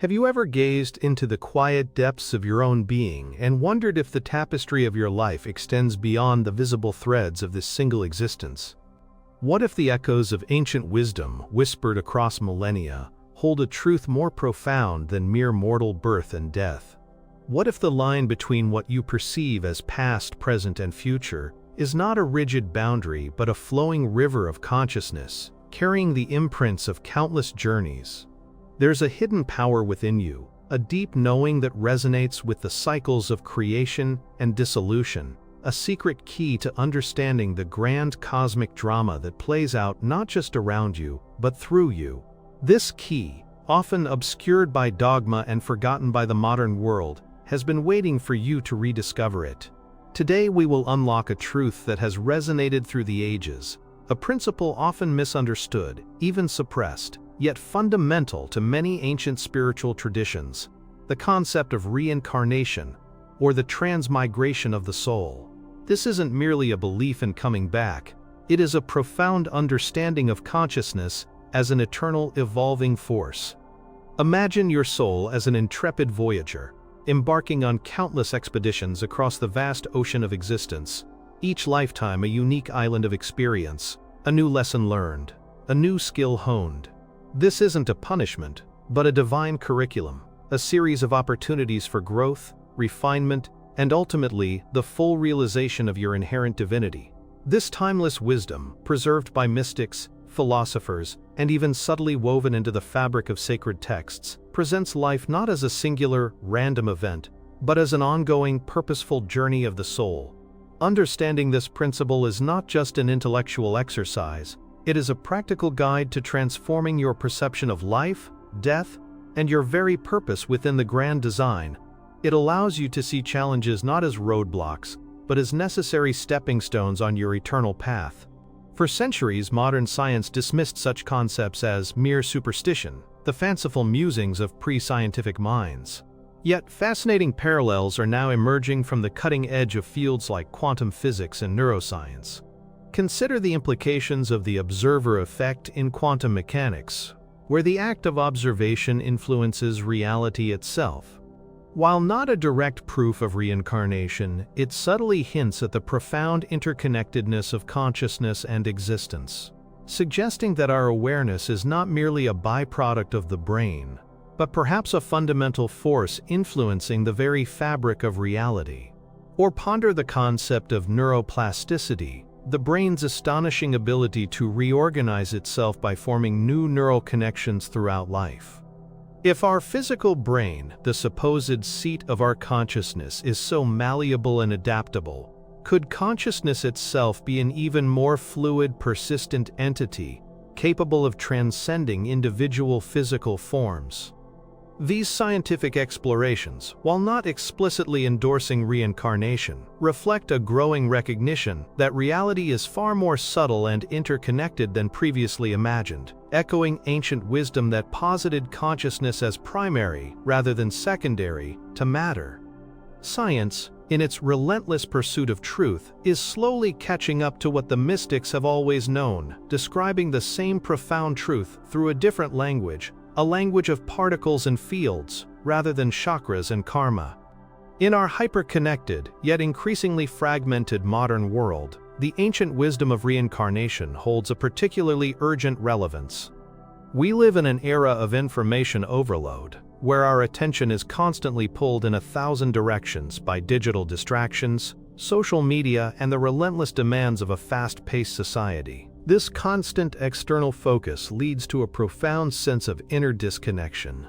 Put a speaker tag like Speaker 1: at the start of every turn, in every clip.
Speaker 1: Have you ever gazed into the quiet depths of your own being and wondered if the tapestry of your life extends beyond the visible threads of this single existence? What if the echoes of ancient wisdom, whispered across millennia, hold a truth more profound than mere mortal birth and death? What if the line between what you perceive as past, present, and future is not a rigid boundary but a flowing river of consciousness, carrying the imprints of countless journeys? There's a hidden power within you, a deep knowing that resonates with the cycles of creation and dissolution, a secret key to understanding the grand cosmic drama that plays out not just around you, but through you. This key, often obscured by dogma and forgotten by the modern world, has been waiting for you to rediscover it. Today we will unlock a truth that has resonated through the ages, a principle often misunderstood, even suppressed, yet fundamental to many ancient spiritual traditions: the concept of reincarnation, or the transmigration of the soul. This isn't merely a belief in coming back, it is a profound understanding of consciousness as an eternal, evolving force. Imagine your soul as an intrepid voyager, embarking on countless expeditions across the vast ocean of existence, each lifetime a unique island of experience, a new lesson learned, a new skill honed. This isn't a punishment, but a divine curriculum, a series of opportunities for growth, refinement, and ultimately, the full realization of your inherent divinity. This timeless wisdom, preserved by mystics, philosophers, and even subtly woven into the fabric of sacred texts, presents life not as a singular, random event, but as an ongoing, purposeful journey of the soul. Understanding this principle is not just an intellectual exercise, it is a practical guide to transforming your perception of life, death, and your very purpose within the grand design. It allows you to see challenges not as roadblocks, but as necessary stepping stones on your eternal path. For centuries, modern science dismissed such concepts as mere superstition, the fanciful musings of pre-scientific minds. Yet, fascinating parallels are now emerging from the cutting edge of fields like quantum physics and neuroscience. Consider the implications of the observer effect in quantum mechanics, where the act of observation influences reality itself. While not a direct proof of reincarnation, it subtly hints at the profound interconnectedness of consciousness and existence, suggesting that our awareness is not merely a byproduct of the brain, but perhaps a fundamental force influencing the very fabric of reality. Or ponder the concept of neuroplasticity, the brain's astonishing ability to reorganize itself by forming new neural connections throughout life. If our physical brain, the supposed seat of our consciousness, is so malleable and adaptable, could consciousness itself be an even more fluid, persistent entity, capable of transcending individual physical forms? These scientific explorations, while not explicitly endorsing reincarnation, reflect a growing recognition that reality is far more subtle and interconnected than previously imagined, echoing ancient wisdom that posited consciousness as primary, rather than secondary, to matter. Science, in its relentless pursuit of truth, is slowly catching up to what the mystics have always known, describing the same profound truth through a different language, a language of particles and fields, rather than chakras and karma. In our hyper-connected, yet increasingly fragmented modern world, the ancient wisdom of reincarnation holds a particularly urgent relevance. We live in an era of information overload, where our attention is constantly pulled in 1,000 directions by digital distractions, social media, and the relentless demands of a fast-paced society. This constant external focus leads to a profound sense of inner disconnection,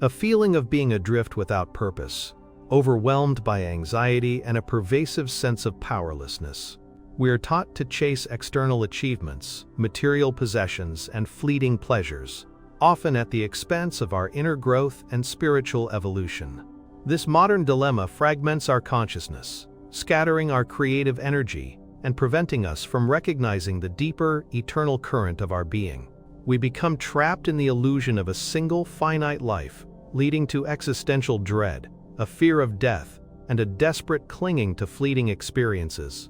Speaker 1: a feeling of being adrift without purpose, overwhelmed by anxiety and a pervasive sense of powerlessness. We are taught to chase external achievements, material possessions, and fleeting pleasures, often at the expense of our inner growth and spiritual evolution. This modern dilemma fragments our consciousness, scattering our creative energy and preventing us from recognizing the deeper, eternal current of our being. We become trapped in the illusion of a single, finite life, leading to existential dread, a fear of death, and a desperate clinging to fleeting experiences.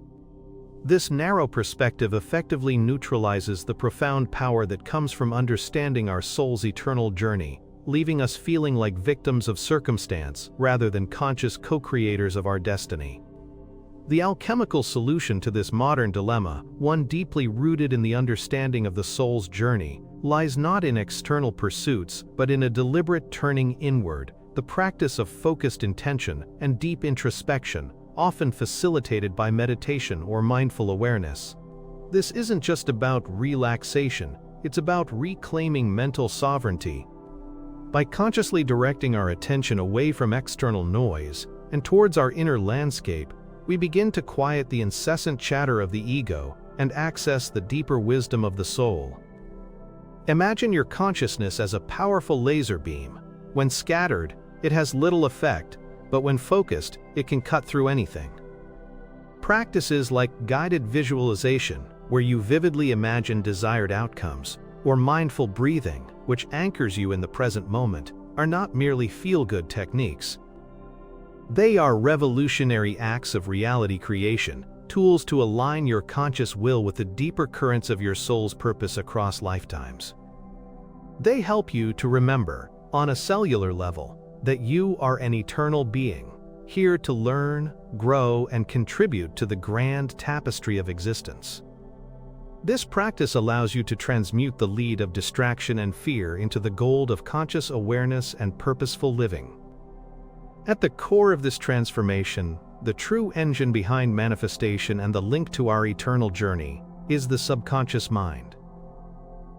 Speaker 1: This narrow perspective effectively neutralizes the profound power that comes from understanding our soul's eternal journey, leaving us feeling like victims of circumstance rather than conscious co-creators of our destiny. The alchemical solution to this modern dilemma, one deeply rooted in the understanding of the soul's journey, lies not in external pursuits but in a deliberate turning inward, the practice of focused intention and deep introspection, often facilitated by meditation or mindful awareness. This isn't just about relaxation, it's about reclaiming mental sovereignty. By consciously directing our attention away from external noise and towards our inner landscape, we begin to quiet the incessant chatter of the ego and access the deeper wisdom of the soul. Imagine your consciousness as a powerful laser beam. When scattered, it has little effect, but when focused, it can cut through anything. Practices like guided visualization, where you vividly imagine desired outcomes, or mindful breathing, which anchors you in the present moment, are not merely feel-good techniques. They are revolutionary acts of reality creation, tools to align your conscious will with the deeper currents of your soul's purpose across lifetimes. They help you to remember, on a cellular level, that you are an eternal being, here to learn, grow, and contribute to the grand tapestry of existence. This practice allows you to transmute the lead of distraction and fear into the gold of conscious awareness and purposeful living. At the core of this transformation, the true engine behind manifestation and the link to our eternal journey, is the subconscious mind.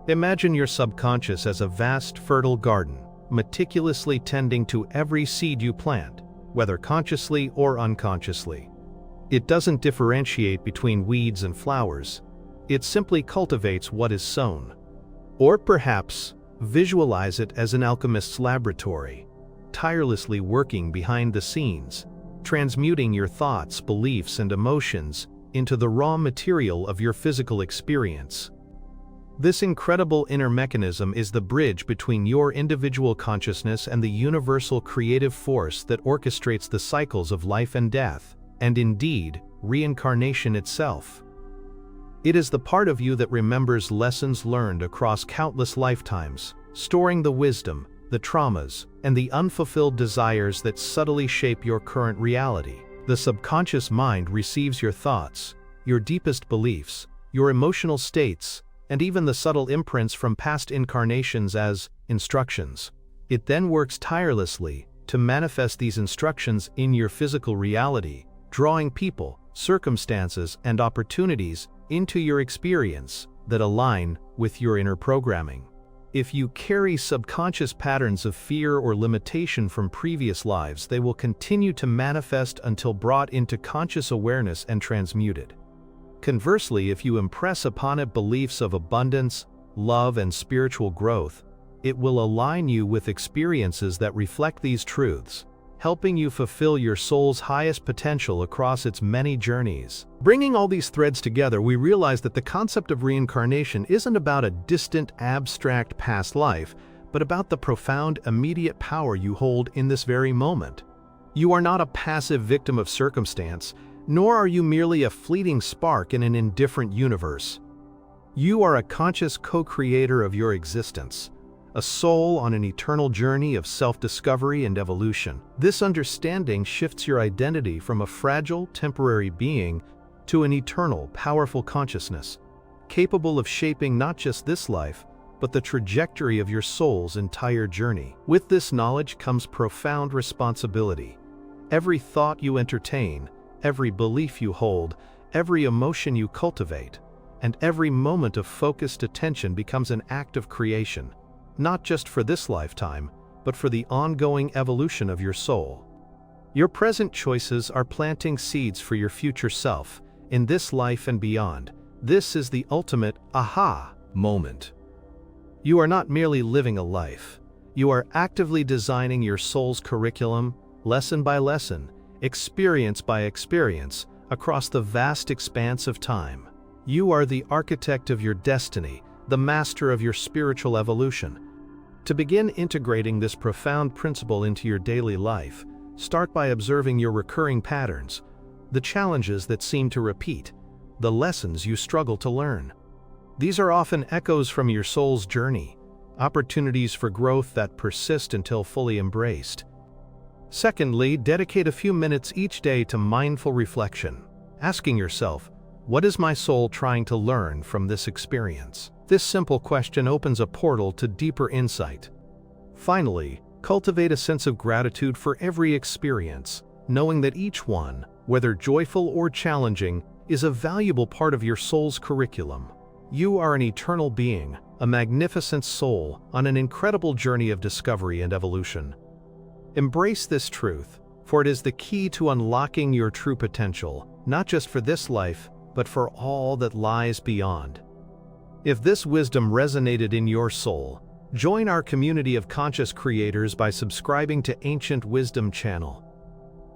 Speaker 1: Imagine your subconscious as a vast, fertile garden, meticulously tending to every seed you plant, whether consciously or unconsciously. It doesn't differentiate between weeds and flowers. It simply cultivates what is sown. Or perhaps, visualize it as an alchemist's laboratory, tirelessly working behind the scenes, transmuting your thoughts, beliefs, and emotions into the raw material of your physical experience. This incredible inner mechanism is the bridge between your individual consciousness and the universal creative force that orchestrates the cycles of life and death, and indeed, reincarnation itself. It is the part of you that remembers lessons learned across countless lifetimes, storing the wisdom, the traumas, and the unfulfilled desires that subtly shape your current reality. The subconscious mind receives your thoughts, your deepest beliefs, your emotional states, and even the subtle imprints from past incarnations as instructions. It then works tirelessly to manifest these instructions in your physical reality, drawing people, circumstances, and opportunities into your experience that align with your inner programming. If you carry subconscious patterns of fear or limitation from previous lives, they will continue to manifest until brought into conscious awareness and transmuted. Conversely, if you impress upon it beliefs of abundance, love, and spiritual growth, it will align you with experiences that reflect these truths, helping you fulfill your soul's highest potential across its many journeys. Bringing all these threads together, we realize that the concept of reincarnation isn't about a distant, abstract past life, but about the profound, immediate power you hold in this very moment. You are not a passive victim of circumstance, nor are you merely a fleeting spark in an indifferent universe. You are a conscious co-creator of your existence, a soul on an eternal journey of self-discovery and evolution. This understanding shifts your identity from a fragile, temporary being to an eternal, powerful consciousness, capable of shaping not just this life, but the trajectory of your soul's entire journey. With this knowledge comes profound responsibility. Every thought you entertain, every belief you hold, every emotion you cultivate, and every moment of focused attention becomes an act of creation, not just for this lifetime, but for the ongoing evolution of your soul. Your present choices are planting seeds for your future self, in this life and beyond. This is the ultimate aha moment. You are not merely living a life. You are actively designing your soul's curriculum, lesson by lesson, experience by experience, across the vast expanse of time. You are the architect of your destiny, the master of your spiritual evolution. To begin integrating this profound principle into your daily life, start by observing your recurring patterns, the challenges that seem to repeat, the lessons you struggle to learn. These are often echoes from your soul's journey, opportunities for growth that persist until fully embraced. Secondly, dedicate a few minutes each day to mindful reflection, asking yourself, what is my soul trying to learn from this experience? This simple question opens a portal to deeper insight. Finally, cultivate a sense of gratitude for every experience, knowing that each one, whether joyful or challenging, is a valuable part of your soul's curriculum. You are an eternal being, a magnificent soul on an incredible journey of discovery and evolution. Embrace this truth, for it is the key to unlocking your true potential, not just for this life, but for all that lies beyond. If this wisdom resonated in your soul, join our community of conscious creators by subscribing to Ancient Wisdom Channel.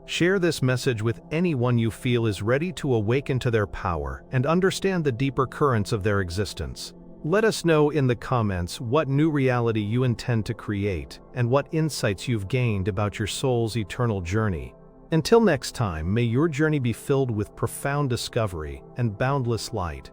Speaker 1: Share this message with anyone you feel is ready to awaken to their power and understand the deeper currents of their existence. Let us know in the comments what new reality you intend to create and what insights you've gained about your soul's eternal journey. Until next time, may your journey be filled with profound discovery and boundless light.